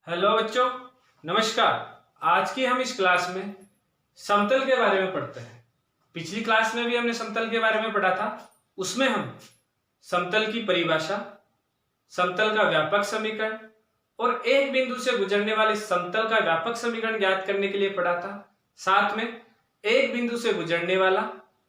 Hello बच्चों, नमस्कार। आज की हम इस क्लास में समतल के बारे में पढ़ते हैं। पिछली क्लास में भी हमने समतल के बारे में पढ़ा था। उसमें हम समतल की परिभाषा, समतल का व्यापक समीकरण और एक बिंदु से गुजरने वाले समतल का व्यापक समीकरण ज्ञात करने के लिए पढ़ा था। साथ में एक बिंदु से गुजरने वाला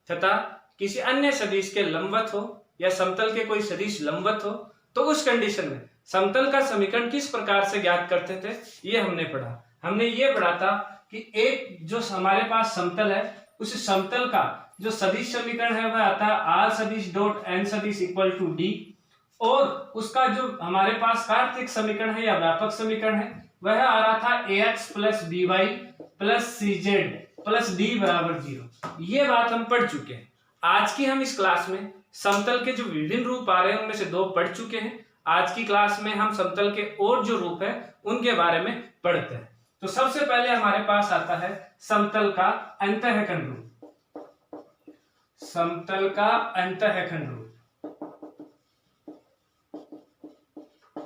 तथा किसी अन्य सदिश के लंबवत हो या समतल के कोई सदिश लंबवत हो तो उस कंडीशन में समतल का समीकरण किस प्रकार से ज्ञात करते थे, ये हमने पढ़ा। हमने ये पढ़ा था कि एक जो हमारे पास समतल है, उस समतल का जो सदिश समीकरण है वह आता है आर सदिश डॉट एन सदिश इक्वल टू डी, और उसका जो हमारे पास कार्तीक समीकरण है या व्यापक समीकरण है वह आ रहा था a x plus b y plus c z plus d बराबर 0। ये बात हम पढ़ चुके हैं। आज की हम इस क्लास में समतल के जो विभिन्न रूप आ रहे हैं उनमें से दो पढ़ चुके हैं। आज की क्लास में हम समतल के और जो रूप है उनके बारे में पढ़ते हैं। तो सबसे पहले हमारे पास आता है समतल का अंतःखंड रूप। समतल का अंतःखंड रूप।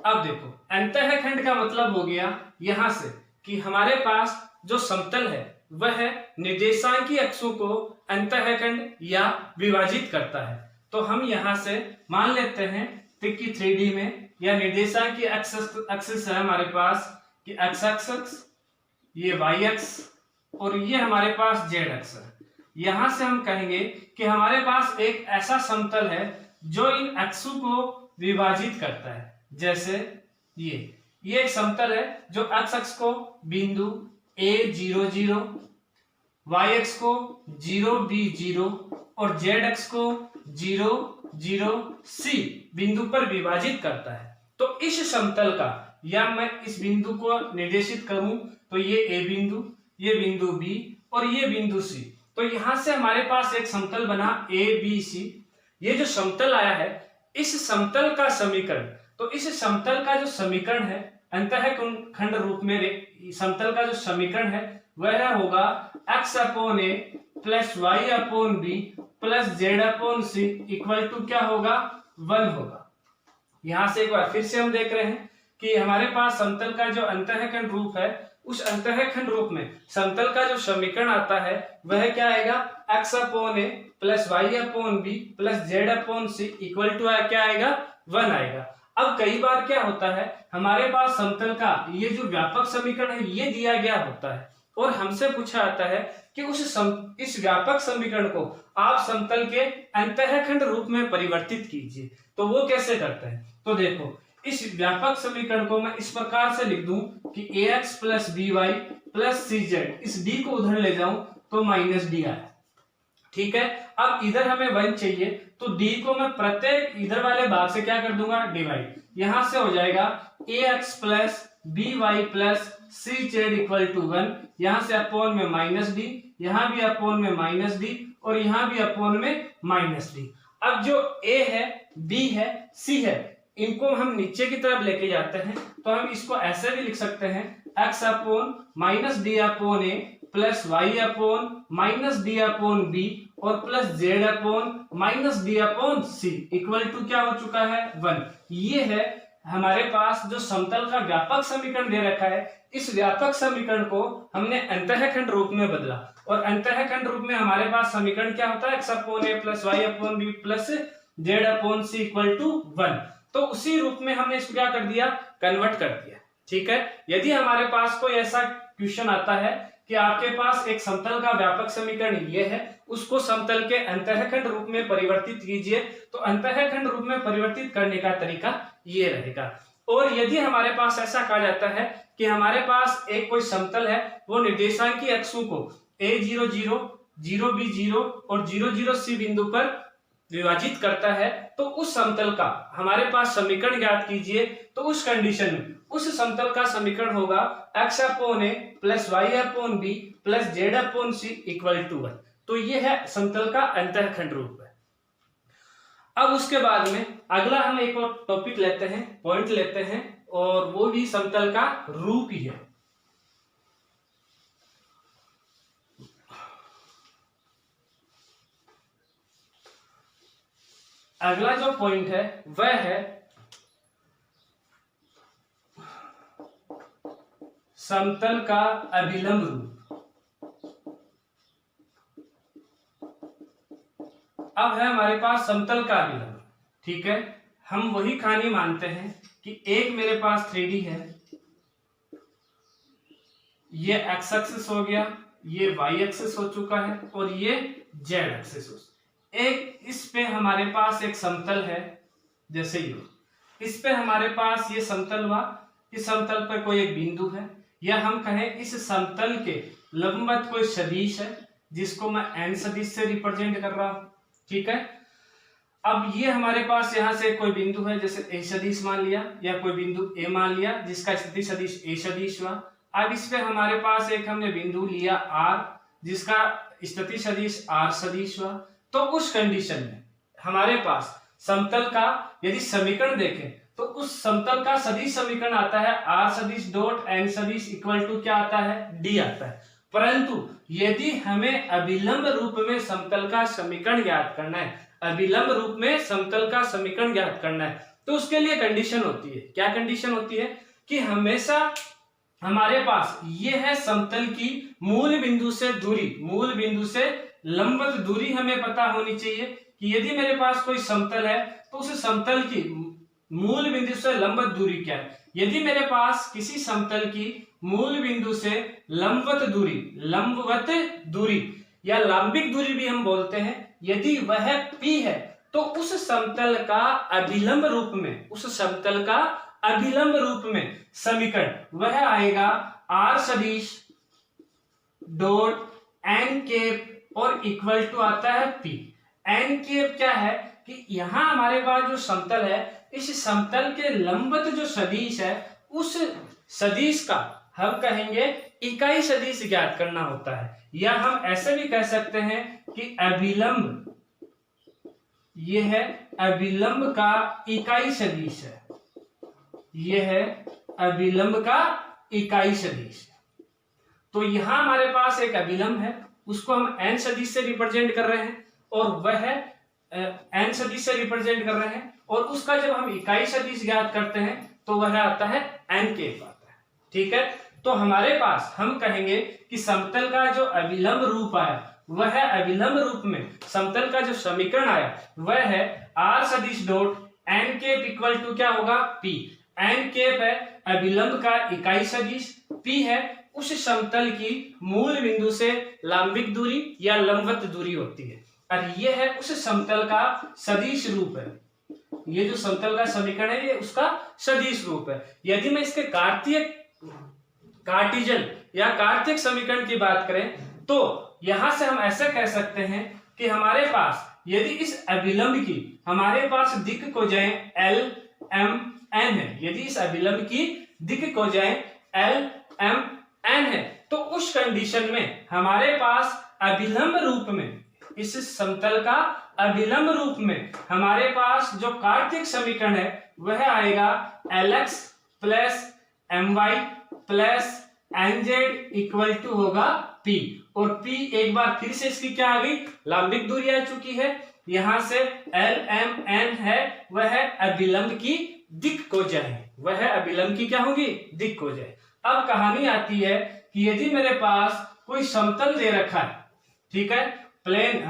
अब देखो, अंतःखंड का मतलब हो गया यहां से कि हमारे पास जो समतल है वह निर्देशांकी अक्षों को अंतःखंड या विभाजित करता है। तो हम यहां से मान लेते हैं कि 3D में या निर्देशांकी एक्सिस है हमारे पास कि एक्स एक्सिस, ये वाई एक्स और ये हमारे पास जेड एक्स है। यहां से हम कहेंगे कि हमारे पास एक ऐसा समतल है जो इन अक्षों को विभाजित करता है। जैसे ये एक समतल है जो एक्स अक्ष को बिंदु a 0 0, y अक्ष को 0 b 0 और z अक्ष को 0 0 c बिंदु पर विभाजित करता है। तो इस समतल का, या मैं इस बिंदु को निर्देशित करूं तो ये a बिंदु, ये बिंदु b और ये बिंदु c। तो यहां से हमारे पास एक समतल बना a b c। ये जो समतल आया है, इस समतल का समीकरण, तो इस समतल का जो समीकरण है अंतःखंड रूप में, समतल का जो समीकरण है वह होगा x upon a plus y upon b plus z upon c equal to क्या होगा, 1 होगा। यहां से एक बार फिर से हम देख रहे हैं कि हमारे पास समतल का जो अंतःखंड रूप है, उस अंतःखंड रूप में समतल का जो समीकरण आता है वह क्या आएगा, x upon a plus y upon b plus z upon c equal to क्या आएगा, 1 आएगा। अब कई बार क्या होता है, हमारे पास समतल का ये जो व्यापक समीकरण है ये दिया गया होता है और हमसे पूछा जाता है कि इस व्यापक समीकरण को आप समतल के अंतःखंड रूप में परिवर्तित कीजिए। तो वो कैसे करते हैं, तो देखो, इस व्यापक समीकरण को मैं इस प्रकार से लिख दूं कि a x plus b y plus c z, इस डी को उधर ले जाऊं तो माइनस डी आया। ठीक है, अब इधर हमें 1 चाहिए तो d को मैं प्रत्येक इधर वाले भाग से क्या कर दूंगा, डिवाइड। यहां से हो जाएगा a x plus b y plus c z equal to 1। यहां से अपॉन में माइनस डी, यहां भी अपॉन में माइनस डी और यहां भी अपॉन में माइनस डी। अब जो a है, b है, c है, इनको हम नीचे की तरफ लेके जाते हैं तो हम इसको ऐसे भी लिख सकते हैं x upon minus d upon a plus y upon minus d upon b और plus z upon minus d upon c equal to क्या हो चुका है, 1। ये है हमारे पास जो समतल का व्यापक समीकरण दे रखा है। इस व्यापक समीकरण को हमने अंतःखंड रूप में बदला और अंतःखंड रूप में हमारे पास समीकरण क्या होता है, x upon a plus y upon b plus z upon c equal to 1। तो उसी रूप में हमने इसको क्या कर दिया, कन्वर्ट कर दिया। ठीक है, यदि हमारे पास कोई ऐसा क्वेश्चन आता है कि आपके पास एक समतल का व्यापक समीकरण ये है, उसको समतल के अंतःखंड रूप में परिवर्तित कीजिए, तो अंतःखंड रूप में परिवर्तित करने का तरीका ये रहेगा। और यदि हमारे पास ऐसा कहा जाता है कि हमारे पास एक कोई समतल है, वो निर्देशांकी अक्षों को a 0 0 0 b 0 और 0 0 c बिंदु पर विभाजित करता है, तो उस समतल का हमारे पास समीकरण ज्ञात कीजिए। तो उस कंडीशन में उस समतल का समीकरण होगा x upon a plus y upon b plus z upon c equal to 1। तो ये है समतल का अंतःखंड रूप है। अब उसके बाद में अगला हम एक और टॉपिक लेते हैं, पॉइंट लेते हैं, और वो भी समतल का रूप ही है। अगला जो पॉइंट है वह है समतल का अभिलंब रूप। अब है हमारे पास समतल का अभिलंब, ठीक है। हम वही कहानी मानते हैं कि एक मेरे पास 3D है, ये x एक्सिस हो गया, ये y एक्सिस हो चुका है और ये z एक्सिस हो। एक इस पे हमारे पास एक समतल है, जैसे ये इस पे हमारे पास ये समतल हुआ, इस समतल पर कोई एक बिंदु है, या हम कहें इस समतल के लंबवत कोई सदिश है जिसको मैं n सदिश से रिप्रेजेंट कर रहा हूं, ठीक है। अब ये हमारे पास यहाँ से कोई बिंदु है, जैसे a सदिश मान लिया, या कोई बिंदु a मान लिया जिसका स्थिति सदिश a सदिश हुआ। अब इस पे हमारे पास एक हमने बिंदु लिया r जिसका स्थिति सदिश r सदिश हुआ। तो उस कंडीशन में हमारे पास समतल का यदि समीकरण देखें तो उस समतल का सदिश समीकरण आता है r सदिश डॉट n सदिश इक्वल टू क्या आता है, d आता है। परंतु यदि हमें अभिलंब रूप में समतल का समीकरण ज्ञात करना है, अभिलंब रूप में समतल का समीकरण ज्ञात करना है, तो उसके लिए कंडीशन होती है। क्या कंडीशन होती है कि हमेशा हमारे पास ये है समतल की मूल बिंदु से दूरी, मूल बिंदु से लंबवत दूरी हमें पता होनी चाहिए कि यदि मेरे पास कोई समतल है तो उस समतल की मूल बिंदु से लंबवत दूरी क्या है। यदि मेरे पास किसी समतल की मूल बिंदु से लंबवत दूरी या लंबिक दूरी भी हम बोलते हैं, यदि वह p है तो उस समतल का अभिलंब रूप में, उस समतल का अभिलंब रूप में समीकरण वह आएगा r सदिश डॉट n कैप और इक्वल टू आता है p। n कैप क्या है कि यहां हमारे पास जो समतल है, इस समतल के लंबवत जो सदिश है, उस सदिश का हम कहेंगे इकाई सदिश ज्ञात करना होता है, या हम ऐसे भी कह सकते हैं कि अभिलंब, यह है अभिलंब का इकाई सदिश है, यह है अभिलंब का इकाई सदिश। तो यहां हमारे पास एक अभिलंब है, उसको हम n सदिश से रिप्रेजेंट कर रहे हैं, और वह n सदिश से रिप्रेजेंट कर रहे हैं, और उसका जब हम इकाई सदिश ज्ञात करते हैं तो वह आता है n कैप आता है, ठीक है। तो हमारे पास हम कहेंगे कि समतल का जो अभिलंब रूप आया, वह अभिलंब रूप में समतल का जो समीकरण आया वह है r सदिश dot n cap equal to क्या होगा, p। n कैप है अभिलंब का इकाई सदिश, p है उस समतल की मूल बिंदु से लंबिक दूरी या लंबवत दूरी होती है, और यह है उस समतल का सदिश रूप है। ये जो समतल का समीकरण है ये उसका सदिश रूप है। यदि मैं इसके कार्टिजन या कार्तिक समीकरण की बात करें तो यहां से हम ऐसे कह सकते हैं कि हमारे पास यदि इस अभिलंब की हमारे पास दिक् को जाए L M N है, यदि इस अभिलंब की दिक् को जाए L M N है, तो उस कंडीशन में हमारे पास अभिलंब रूप में, इस समतल का अभिलंब रूप में हमारे पास जो कार्तिक समीकरण है वह आएगा Lx plus My plus Nz equal to होगा P, और P एक बार फिर से इसकी क्या आ गई, लंबिक दूरी आ चुकी है। यहां से L M N है वह अभिलंब की दिक् को जाए, वह अभिलंब की क्या होगी, दिक् को जाए। अब कहानी आती है कि यदि मेरे पास कोई समतल दे रखा है, ठीक है, प्लेन,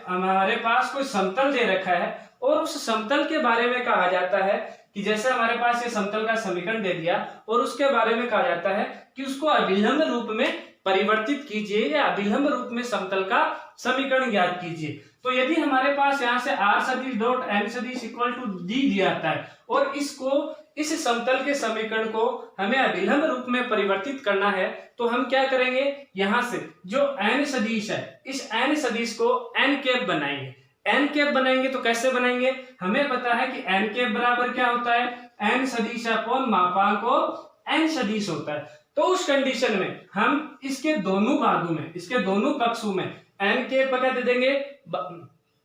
हमारे पास कोई समतल दे रखा है, और उस समतल के बारे में कहा जाता है कि जैसे हमारे पास ये समतल का समीकरण दे दिया, और उसके बारे में कहा जाता है कि उसको अभिलंब रूप में परिवर्तित कीजिए या अभिलंब रूप में समतल का समीकरण ज्ञात कीजिए। तो यदि हमारे पास यहाँ से r सदिश डॉट n सदिश इक्वल टू d दिया जाता है, और इसको इस समतल के समीकरण को हमें अभिलंब रूप में परिवर्तित करना है, तो हम क्या करेंगे, यहाँ से जो n सदिश है, इस n सदिश को n कैप बनाएंगे। n कैप बनाएंगे तो कैसे बनाएंगे, हमें पता है कि n कैप बराबर क्या होता है, n सदिश अपॉन मापांक n सदिश होता है। तो उस कंडीशन में हम इसके दोनों भागों में, इसके दोनों पक्षों में n कैप क्या दे देंगे,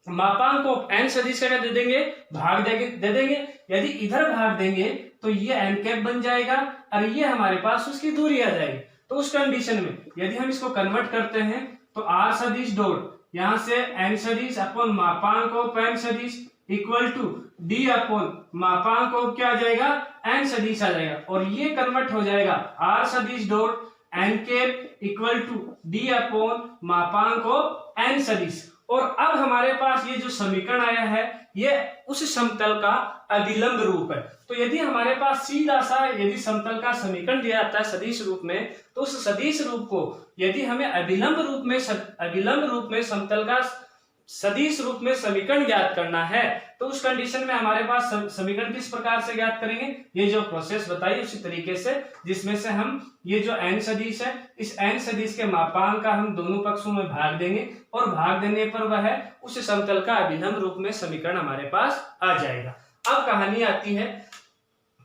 मापांक को n सदिश का दे देंगे, भाग दे देंगे। यदि इधर भाग देंगे तो ये n कैप बन जाएगा, और ये हमारे पास उसकी दूरी आ जाएगी। तो उस कंडीशन में यदि हम इसको कन्वर्ट करते हैं तो r सदिश डॉट यहाँ से n सदिश अपॉन मापांक को n सदिश इक्वल टू डी अपॉन मापांक ऑफ क्या आ जाएगा, एन सदिश आ जाएगा, और ये कन्वर्ट हो जाएगा आर सदिश dot n cap equal to d upon मापांक ऑफ एन सदिश। और अब हमारे पास ये जो समीकरण आया है ये उस समतल का अभिलंब रूप है। तो यदि हमारे पास सीधा सा यदि समतल का समीकरण दिया जाता है सदिश रूप में, तो उस सदिश रूप को यदि हमें अभिलंब रूप में समतल का सदिश रूप में समीकरण ज्ञात करना है, तो उस कंडीशन में हमारे पास समीकरण किस प्रकार से ज्ञात करेंगे, ये जो प्रोसेस बताई उसी तरीके से, जिसमें से हम ये जो एन सदिश है, इस एन सदिश के मापांक का हम दोनों पक्षों में भाग देंगे, और भाग देने पर वह उस समतल का अभिलंब रूप में समीकरण हमारे पास आ जाएगा। अब कहानी आती है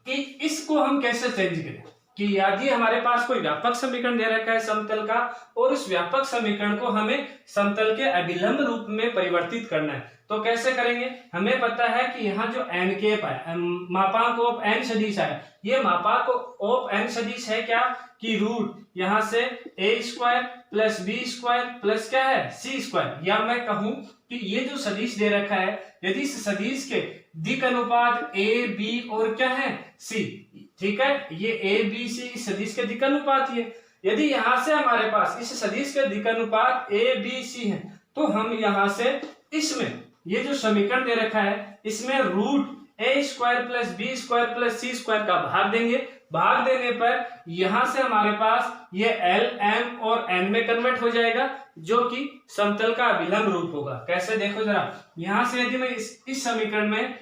कि इसको हम कैसे चेंज करें, कि यदि हमारे पास कोई व्यापक समीकरण दे रखा है समतल का, और उस व्यापक समीकरण को हमें समतल के अभिलंब रूप में परिवर्तित करना है, तो कैसे करेंगे। हमें पता है कि यहाँ जो एन कैप है, मापांक ऑफ एन सदिश है, ये मापांक ऑफ एन सदिश है क्या, कि रूट यहाँ से a square plus b square plus क्या है सी स्क्वायर, या मैं कहूं कि ये जो सदिश दे रखा है, यदि इस सदिश के दिक अनुपात ए बी और क्या है सी, ठीक है, ये ए बी सी इस सदिश के दिक अनुपात है। यदि यहां से हमारे पास इस सदिश के दिक अनुपात ए बी सी है, तो हम यहां से इसमें ये जो समीकरण दे रखा है इसमें root a square plus b square plus c square का भाग देंगे। भाग देने पर यहां से हमारे पास ये एल एम और एन में कन्वर्ट हो जाएगा, जो कि समतल का अभिलंब रूप होगा। कैसे, देखो जरा, यहां से यदि मैं इस समीकरण में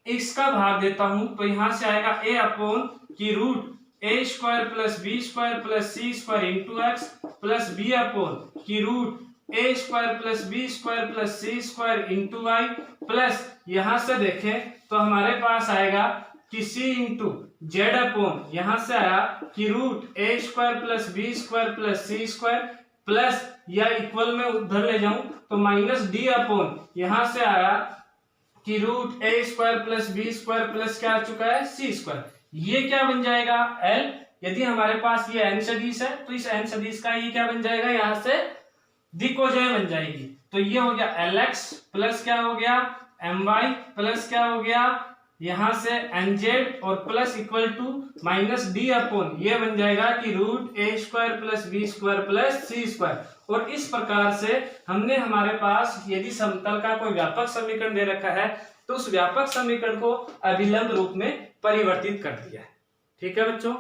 इसका भाग देता हूं, तो यहां से आएगा ए अपॉन की root a square plus b square plus c square into x plus b upon की root a square plus b square plus c square into y plus यहां से देखें तो हमारे पास आएगा कि सी इंटू जेड अपॉन यहां से आया कि root a square plus b square plus c square plus या इक्वल में उधर ले जाऊं तो माइनस डी अपॉन यहां से आया कि root a square plus b square plus क्या आ चुका है सी स्क्वायर। ये क्या बन जाएगा एल। यदि हमारे पास ये एन सदिश है तो इस एन सदिश का ये क्या बन जाएगा, यहां से दिक्कोजय बन जाएगी। तो ये हो गया एल एक्स प्लस क्या हो गया एम वाई प्लस क्या हो गया यहां से एन जेड और plus equal to minus d upon ये बन जाएगा कि root a square plus b square plus c square. और इस प्रकार से हमने हमारे पास यदि समतल का कोई व्यापक समीकरण दे रखा है तो उस व्यापक समीकरण को अभिलंब रूप में परिवर्तित कर दिया है। ठीक है बच्चों,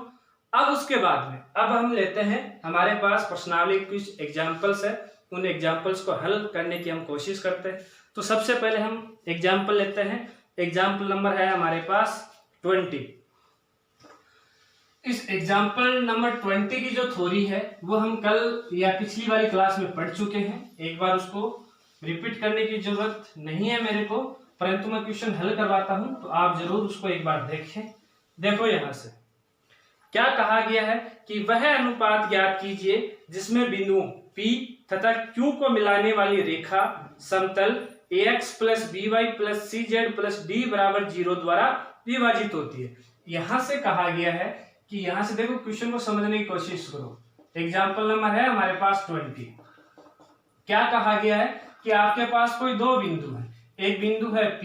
अब उसके बाद में अब हम लेते हैं हमारे पास प्रश्नावली कुछ एग्जाम्पल्स है, उन एग्जाम्पल्स को हल करने की हम कोशिश करते हैं। तो सबसे पहले हम एग्जाम्पल लेते हैं। एग्जाम्पल नंबर है हमारे पास 20। इस एग्जाम्पल नंबर 20 की जो थ्योरी है वो हम कल या पिछली वाली क्लास में पढ़ चुके हैं, एक बार उसको रिपीट करने की जरूरत नहीं है मेरे को, परंतु मैं क्वेश्चन हल करवाता हूं तो आप जरूर उसको एक बार देखें। देखो यहां से क्या कहा गया है कि वह अनुपात ज्ञात कीजिए जिसमें बिंदुओं P तथा Q को मिलाने वाली रेखा समतल ax plus b y plus c z plus d बराबर 0 द्वारा विभाजित होती है। यहां से कहा गया है कि यहां से देखो क्वेश्चन को समझने की कोशिश करो। एग्जाम्पल नंबर है हमारे पास 20। क्या कहा गया है कि आपके पास कोई दो बिंदु है, एक बिंदु है P,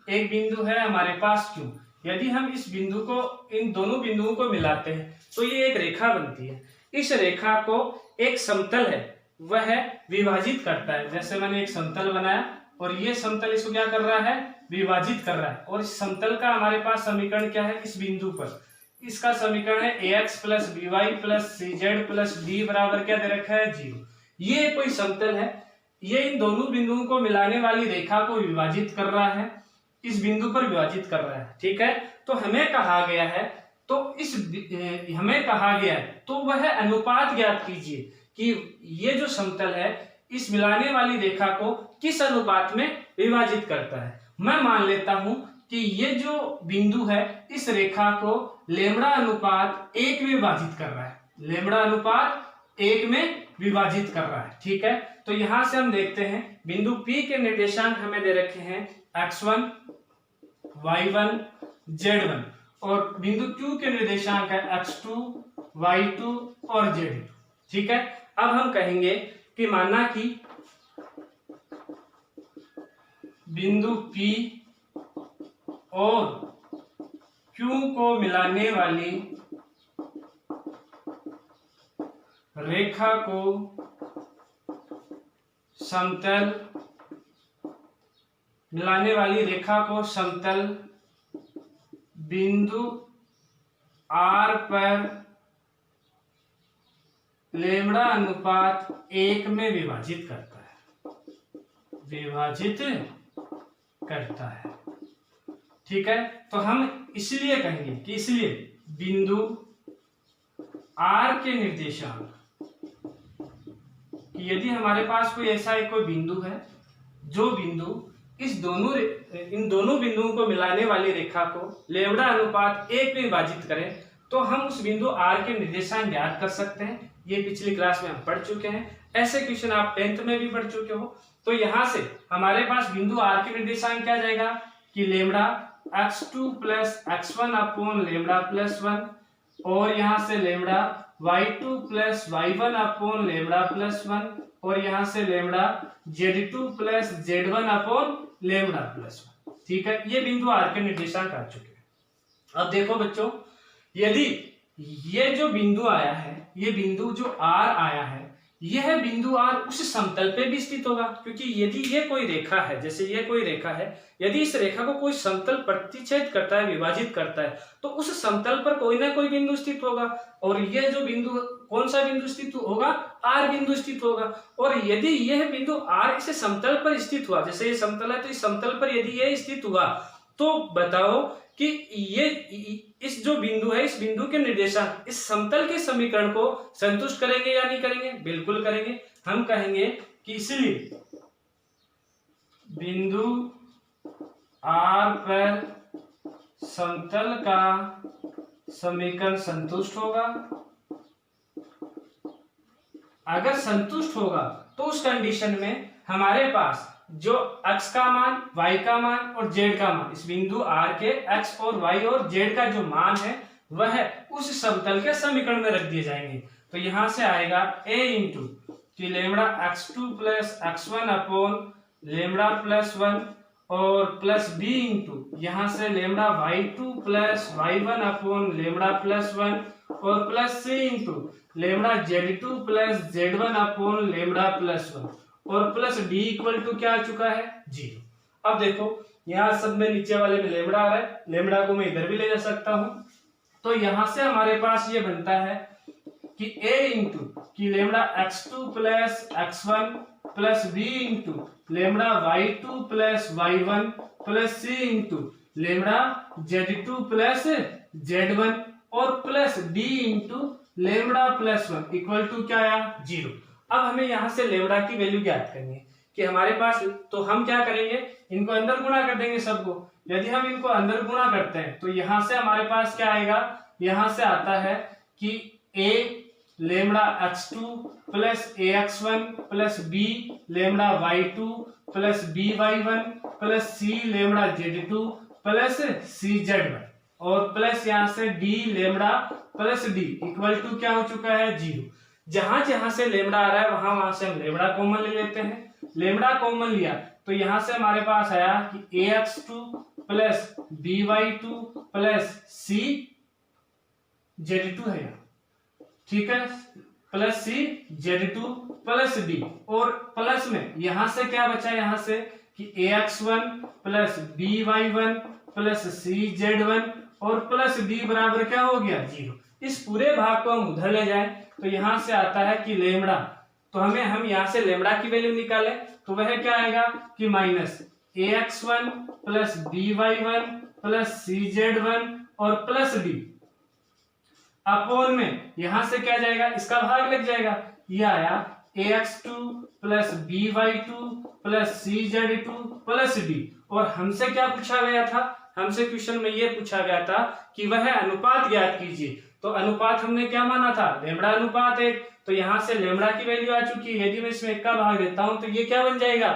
एक बिंदु है हमारे पास Q। यदि हम इस बिंदु को इन दोनों बिंदुओं को मिलाते हैं तो ये एक रेखा बनती है। इस रेखा को एक समतल है वह विभाजित करता है। जैसे मैंने एक समतल बनाया और ये समतल इसको क्या कर रहा है विभाजित कर रहा है। और इस समतल का हमारे पास समीकरण क्या है, इस बिंदु पर इसका समीकरण है ax plus b y plus c z plus d बराबर क्या दे रखा है 0। ये कोई समतल है, ये इन दोनों बिंदुओं को मिलाने वाली रेखा को विभाजित कर रहा है, इस बिंदु पर विभाजित कर रहा है। ठीक है, तो हमें कहा गया है तो वह अनुपात ज्ञात कीजिए कि ये जो समतल है इस मिलाने वाली रेखा को किस अनुपात में विभाजित करता है। मैं मान लेता हूं कि ये जो बिंदु है इस रेखा को लेमड़ा अनुपात 1 में विभाजित कर रहा है, लेमड़ा अनुपात 1 में विभाजित कर रहा है। ठीक है, तो यहां से हम देखते हैं बिंदु P के निर्देशांक हमें दे रखे हैं x1 y1 z1 और बिंदु Q के निर्देशांक है x2 y2 और z2। ठीक है, अब हम कहेंगे कि माना कि बिंदु P और Q को मिलाने वाली रेखा को समतल बिंदु R पर लेमड़ा अनुपात 1 में विभाजित करता है। ठीक है, तो हम इसलिए कहेंगे कि इसलिए बिंदु R के निर्देशांक कि यदि हमारे पास कोई ऐसा कोई बिंदु है जो बिंदु इन दोनों बिंदुओं को मिलाने वाली रेखा को लेमड़ा अनुपात 1 में विभाजित करें, तो हम उस बिंदु R के निर्देशांक ज्ञात कर सकते हैं। ये पिछली क्लास में हम पढ़ चुके हैं, ऐसे क्वेश्चन आप 10th में भी पढ़ चुके हो। तो यहां से हमारे पास बिंदु R के निर्देशांक क्या जाएगा कि lambda x2 plus x1 upon lambda plus 1, और यहां से lambda y2 plus y1 upon lambda plus 1, और यहां से lambda z2 plus z1 upon lambda plus 1। ठीक है, ये बिंदु R के निर्देशांक आ चुके हैं। अब देखो बच्चों, यदि ये जो बिंदु आया है, ये बिंदु जो R आया है, यह बिंदु R उस समतल पे भी स्थित होगा, क्योंकि यदि ये कोई रेखा है, जैसे ये कोई रेखा है, यदि इस रेखा को कोई समतल प्रतिच्छेद करता है, विभाजित करता है, तो उस समतल पर कोई ना कोई बिंदु स्थित होगा। और यह जो बिंदु, कौन सा बिंदु स्थित होगा? R बिंदु स्थित होगा। और यदि यह बिंदु R इस समतल पर स्थित हुआ, जैसे ये समतल है, तो इस समतल पर यदि यह स्थित हुआ, तो बताओ कि ये इस जो बिंदु है, इस बिंदु के निर्देशांक इस समतल के समीकरण को संतुष्ट करेंगे या नहीं करेंगे? बिल्कुल करेंगे। हम कहेंगे कि इसलिए बिंदु R पर समतल का समीकरण संतुष्ट होगा। अगर संतुष्ट होगा तो उस कंडीशन में हमारे पास जो x का मान, y का मान और z का मान, इस बिंदु R के x और y और z का जो मान है वह उस समतल के समीकरण में रख दिए जाएंगे। तो यहां से आएगा a इंटू कि lambda x2 plus x1 upon lambda plus 1, और प्लस b इंटू यहां से lambda y2 plus y1 upon lambda plus 1, और plus c into lambda z2 plus z1 upon lambda plus 1, और प्लस d इक्वल टू क्या आ चुका है? 0। अब देखो यहाँ सब में नीचे वाले में लेमड़ा आ रहा है, लेमड़ा को मैं इधर भी ले जा सकता हूं। तो यहां से हमारे पास ये बनता है कि a इंटू कि lambda x2 plus x1 plus b into lambda y2 plus y1 plus c into lambda z2 plus z1, और plus d into lambda plus 1 equal to क्या आया? 0। अब हमें यहां से लेमड़ा की वैल्यू ज्ञात करनी है कि हमारे पास, तो हम क्या करेंगे, इनको अंदर गुणा कर देंगे सबको। यदि हम इनको अंदर गुणा करते हैं तो यहां से हमारे पास क्या आएगा? यहां से आता है कि a lambda x2 plus ax1 plus b lambda y2 plus by1 plus c lambda z2 plus cz1, और प्लस यहां से d lambda plus d equal to क्या हो चुका है? 0। जहां जहां से लेमड़ा आ रहा है वहां से हम लेमड़ा कॉमन ले लेते हैं। लेमड़ा कॉमन लिया तो यहां से हमारे पास आया कि ax2 plus by2 plus cz2 है, ठीक है, प्लस cz2 प्लस d, और प्लस में यहां से क्या बचा? यहां से कि ax1 plus by1 plus cz1, और प्लस d बराबर क्या हो गया? 0। इस पूरे भाग को हम उधर ले जाएं तो यहां से आता है कि लेमड़ा, तो हम यहां से लेमड़ा की वैल्यू निकालें तो वह क्या आएगा कि minus ax1 plus by1 plus cz1 और प्लस d अपोन में यहां से क्या जाएगा? इसका भाग लग जाएगा। यह आया ax2 plus by2 plus cz2 plus d, और हमसे क्या पूछा गया था? हमसे क्वेश्चन में यह पूछा गया था कि वह अनुपात ज्ञात कीजिए। तो अनुपात हमने क्या माना था? लेमड़ा अनुपात 1। तो यहां से लेमड़ा की वैल्यू आ चुकी है। यदि मैं इसमें 1 का भाग देता हूं तो ये क्या बन जाएगा?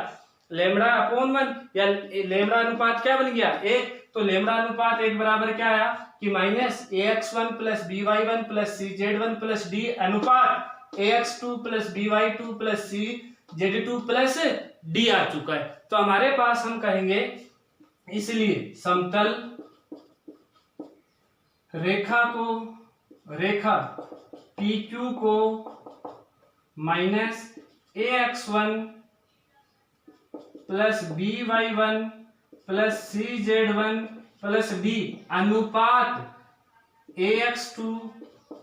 लेमड़ा अपॉन 1, या लेमड़ा अनुपात क्या बन गया? 1। तो लेमड़ा अनुपात 1 बराबर क्या आया कि minus ax1 plus by1 plus cz1 plus d अनुपात ax2 plus by2 plus cz2 plus d आ चुका है। तो हमारे पास हम कहेंगे इसलिए समतल रेखा PQ को minus AX1 plus BY1 plus CZ1 plus D अनुपात AX2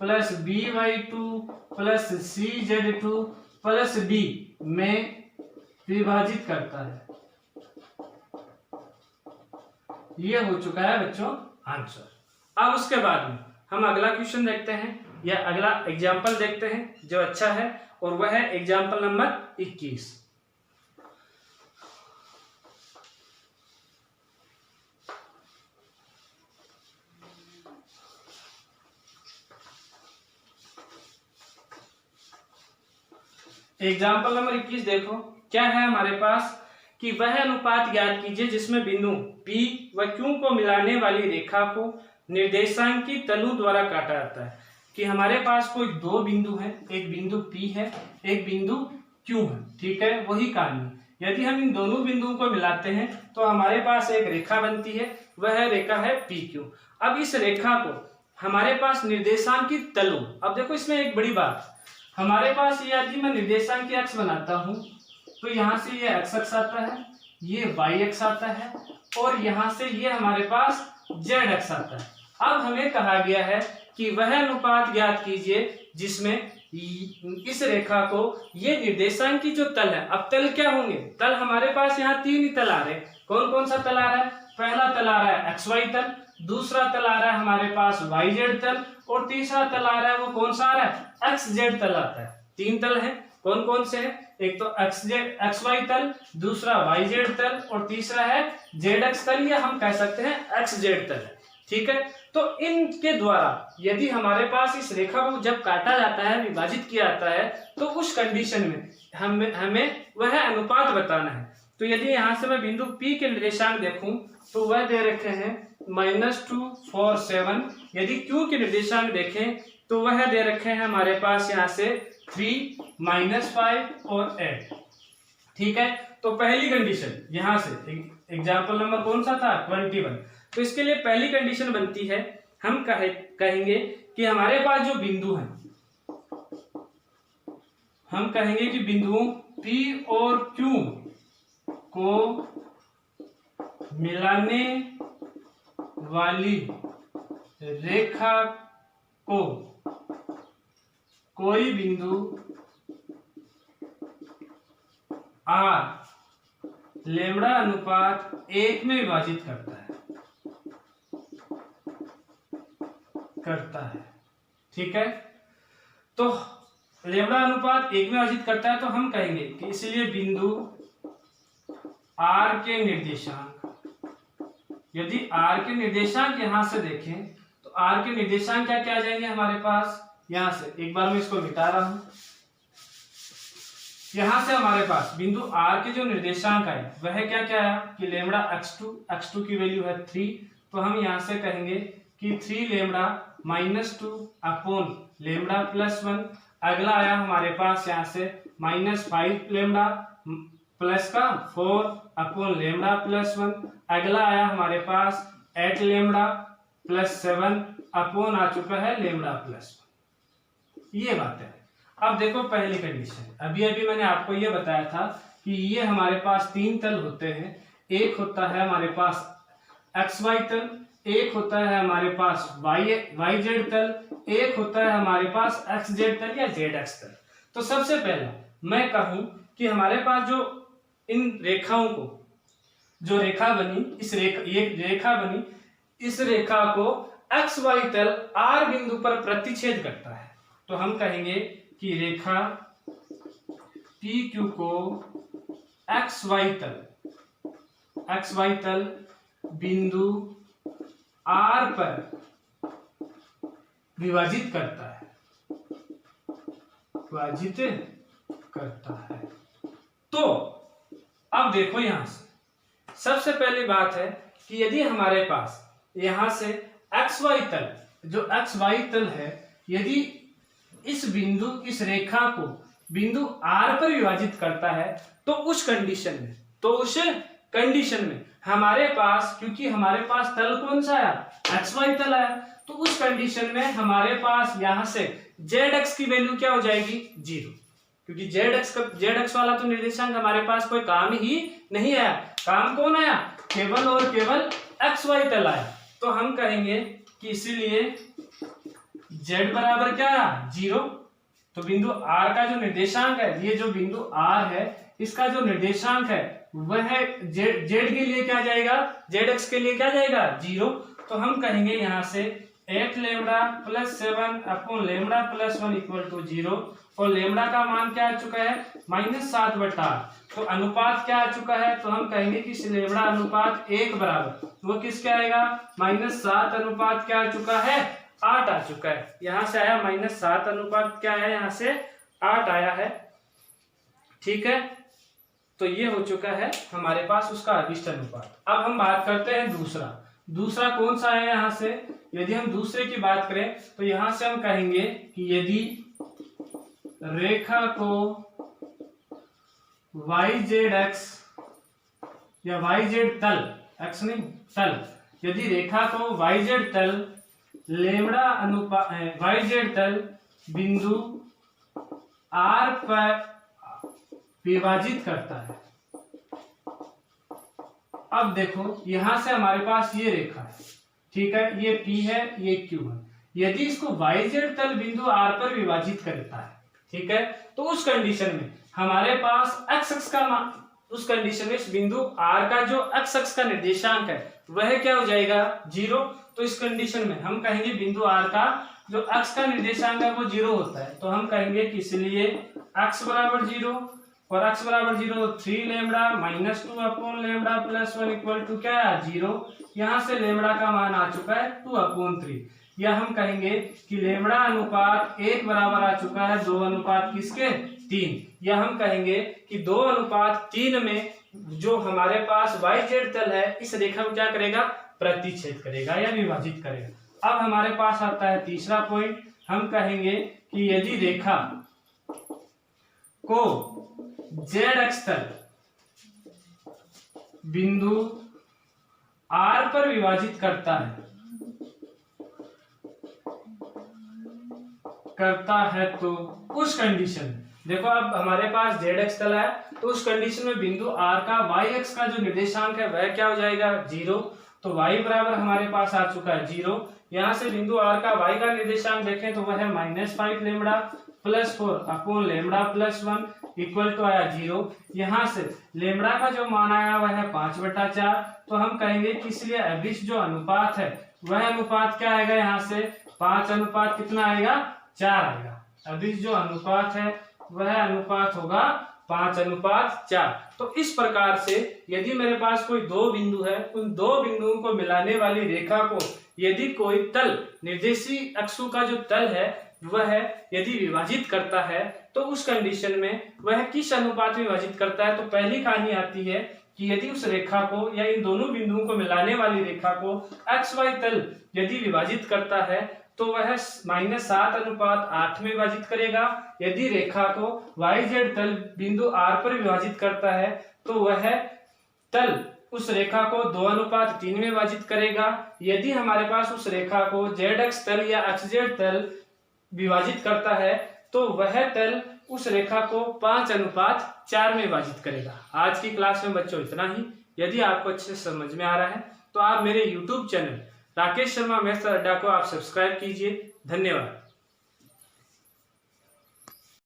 plus BY2 plus CZ2 plus D में विभाजित करता है। यह हो चुका है बच्चों आंसर। अब उसके बाद में हम अगला क्वेश्चन देखते हैं या अगला एग्जाम्पल देखते हैं जो अच्छा है, और वह है एग्जाम्पल नंबर 21। एग्जाम्पल नंबर 21 देखो क्या है हमारे पास कि वह अनुपात ज्ञात कीजिए जिसमें बिंदु P व Q को मिलाने वाली रेखा को निर्देशांकी तलों द्वारा काटा जाता है। कि हमारे पास कोई दो बिंदु हैं, एक बिंदु P है, एक बिंदु Q है, ठीक है, वही कहानी। यदि हम इन दोनों बिंदुओं को मिलाते हैं तो हमारे पास एक रेखा बनती है, वह रेखा है PQ। अब इस रेखा को हमारे पास निर्देशांकी तलों, अब देखो इसमें एक बड़ी बात, हमारे पास यदि मैं निर्देशांकी अक्ष बनाता हूं तो यहाँ से ये x अक्ष आता है, ये y अक्ष आता है, और यहाँ से ये हमारे पास z अक्ष आता है। अब हमें कहा गया है कि वह अनुपात ज्ञात कीजिए जिसमें इस रेखा को ये निर्देशांकी जो तल है, अब तल क्या होंगे, तल हमारे पास यहाँ तीन ही तल आ रहे हैं। कौन कौन सा तल आ रहा है? पहला तल आ रहा है XY तल, दूसरा तल आ रहा है हमारे पास YZ तल, और तीसरा तल आ रहा है वो कौन सा आ रहा है? XZ तल आता है। तीन तल है, कौन कौन से हैं? एक तो XY तल, दूसरा YZ तल, और तीसरा है ZX तल, या हम कह सकते हैं XZ तल, ठीक है। तो इनके द्वारा यदि हमारे पास इस रेखा को जब काटा जाता है, विभाजित किया जाता है, तो उस कंडीशन में हमें वह अनुपात बताना है। तो यदि यहाँ से मैं बिंदु P के निर्देशांक देखूं तो वह दे रखे हैं -2 4 7। यदि Q के निर्देशांक देखें तो वह दे रखे हैं हमारे पास यहाँ से 3 -5 और 8, ठीक है। तो पहली कंडीशन यहाँ से एग्जाम्पल नंबर कौन सा था? 21। तो इसके लिए पहली कंडीशन बनती है, हम कहेंगे कि हमारे पास जो बिंदु हैं, हम कहेंगे कि बिंदुओं P और Q को मिलाने वाली रेखा को कोई बिंदु R लैम्ब्डा अनुपात 1 में विभाजित करता है, ठीक है। तो लैम्ब्डा अनुपात 1 में विभाजित करता है, तो हम कहेंगे कि इसलिए बिंदु R के निर्देशांक, यदि R के निर्देशांक यहां से देखें तो R के निर्देशांक क्या क्या आ जाएंगे हमारे पास? यहां से एक बार मैं इसको मिटा रहा हूं। यहां से हमारे पास बिंदु R के जो निर्देशांक आए वह क्या क्या आया कि लैम्ब्डा x2 की वैल्यू है 3, तो हम यहां से कहेंगे कि 3 लैम्ब्डा -2 अपॉन लैम्ब्डा +1। अगला आया हमारे पास यहाँ से -5 लैम्ब्डा प्लस का 4 अपॉन लैम्ब्डा +1। अगला आया हमारे पास 8 लैम्ब्डा +7 अपॉन आ चुका है लैम्ब्डा +1। ये बात है। अब देखो पहली कंडीशन, अभी मैंने आपको ये बताया था कि ये हमारे पास तीन तल होते हैं। एक होता है हमारे पास XY तल, एक होता है हमारे पास YZ तल, एक होता है हमारे पास XZ तल या ZX तल। तो सबसे पहला मैं कहूं कि हमारे पास जो इन रेखाओं को, जो रेखा बनी, इस रेखा को XY तल R बिंदु पर प्रतिच्छेद करता है। तो हम कहेंगे कि रेखा PQ को XY तल बिंदु R पर विभाजित करता है। तो अब देखो यहां से सबसे पहली बात है कि यदि हमारे पास यहां से XY तल, जो XY तल है, यदि इस रेखा को बिंदु R पर विभाजित करता है तो उस कंडीशन में हमारे पास, क्योंकि हमारे पास तल कौन सा आया, XY तल आया, तो उस कंडीशन में हमारे पास यहां से ZX की वैल्यू क्या हो जाएगी, 0, क्योंकि ZX वाला तो निर्देशांक हमारे पास कोई काम ही नहीं आया। काम कौन आया, केवल और केवल XY तल आया। तो हम कहेंगे कि इसीलिए Z बराबर क्या आया, 0। तो बिंदु R का जो निर्देशांक है, ये जो बिंदु R है, इसका जो निर्देशांक है वह Z के लिए क्या जाएगा, ZX के लिए क्या जाएगा, 0। तो हम कहेंगे यहां से 8 lambda plus 7 upon lambda plus 1 equal to 0, और लेमडा का मान क्या आ चुका है, -7/8। तो अनुपात क्या आ चुका है, तो हम कहेंगे कि लेमडा अनुपात 1 बराबर, वो किसके आएगा, -7 अनुपात क्या आ चुका है, 8 आ चुका है। यहां से आया -7 अनुपात क्या है, यहां से 8 आया है, ठीक है। तो ये हो चुका है हमारे पास उसका अभिष्ट अनुपात। अब हम बात करते हैं दूसरा कौन सा है। यहां से यदि हम दूसरे की बात करें तो यहां से हम कहेंगे कि यदि रेखा को YZX या YZ तल, x नहीं तल, यदि रेखा को YZ तल लेमड़ा अनुपात YZ तल बिंदु R पर विभाजित करता है। अब देखो यहां से हमारे पास ये रेखा है, ठीक है, ये P है, ये Q है। यदि इसको YZ तल बिंदु R पर विभाजित करता है, ठीक है, तो उस कंडीशन में हमारे पास x अक्ष का मान, उस कंडीशन में इस बिंदु R का जो x अक्ष का निर्देशांक है वह क्या हो जाएगा, 0। तो इस कंडीशन में हम कहेंगे बिंदु R का जो अक्ष का निर्देशांक है वो 0 होता है। तो हम कहेंगे कि इसलिए x बराबर 0 और x बराबर 0, 3 lambda -2 upon lambda plus 1 equal to क्या है, 0। यहां से लेमडा का मान आ चुका है 2/3, या हम कहेंगे कि लेमडा अनुपात 1 बराबर आ चुका है 2 अनुपात किसके, 3, या हम कहेंगे कि 2 अनुपात 3 में जो हमारे पास YZ तल है इस रेखा को क्या करेगा, प्रतिच्छेद करेगा या विभाजित करेगा। अब हमारे पास आता है तीसरा पॉइंट, हम कहेंगे कि यदि रेखा को ZX तल बिंदु R पर विभाजित करता है तो उस कंडीशन में देखो, अब हमारे पास ZX तल है, तो उस कंडीशन में बिंदु R का Y अक्ष का जो निर्देशांक है वह क्या हो जाएगा, 0। तो Y बराबर हमारे पास आ चुका है 0। यहां से बिंदु R का Y का निर्देशांक देखें तो वह है -5 lambda plus 4 upon lambda plus 1 equal to आया 0। यहां से लेमडा का जो मान आया वह है 5/4। तो हम कहेंगे कि इसलिए अभिष्ट जो अनुपात है वह अनुपात क्या आएगा, यहाँ से 5 अनुपात कितना आएगा, 4 आएगा। अभिष्ट जो अनुपात है वह अनुपात होगा 5/4। तो इस प्रकार से यदि मेरे पास कोई दो बिंदु है, उन दो बिंदुओं को मिलाने वाली रेखा को यदि कोई तल, निर्देशी अक्षों का जो तल है वह यदि विभाजित करता है तो उस कंडीशन में वह किस अनुपात में विभाजित करता है। तो पहली कहानी आती है कि यदि उस रेखा को या इन दोनों बिंदुओं को मिलाने वाली रेखा को XY तल यदि विभाजित करता है तो वह -7/8 में विभाजित करेगा। यदि रेखा को YZ तल बिंदु R पर विभाजित करता है तो वह तल उस रेखा को 2/3 में विभाजित करेगा। यदि हमारे पास उस रेखा को ZX तल या XZ तल विभाजित करता है तो वह तल उस रेखा को 5/4 में विभाजित करेगा। आज की क्लास में बच्चों इतना ही। यदि आपको अच्छे से समझ में आ रहा है तो आप मेरे YouTube channel Rakesh Sharma maths अड्डा को आप सब्सक्राइब कीजिए। धन्यवाद।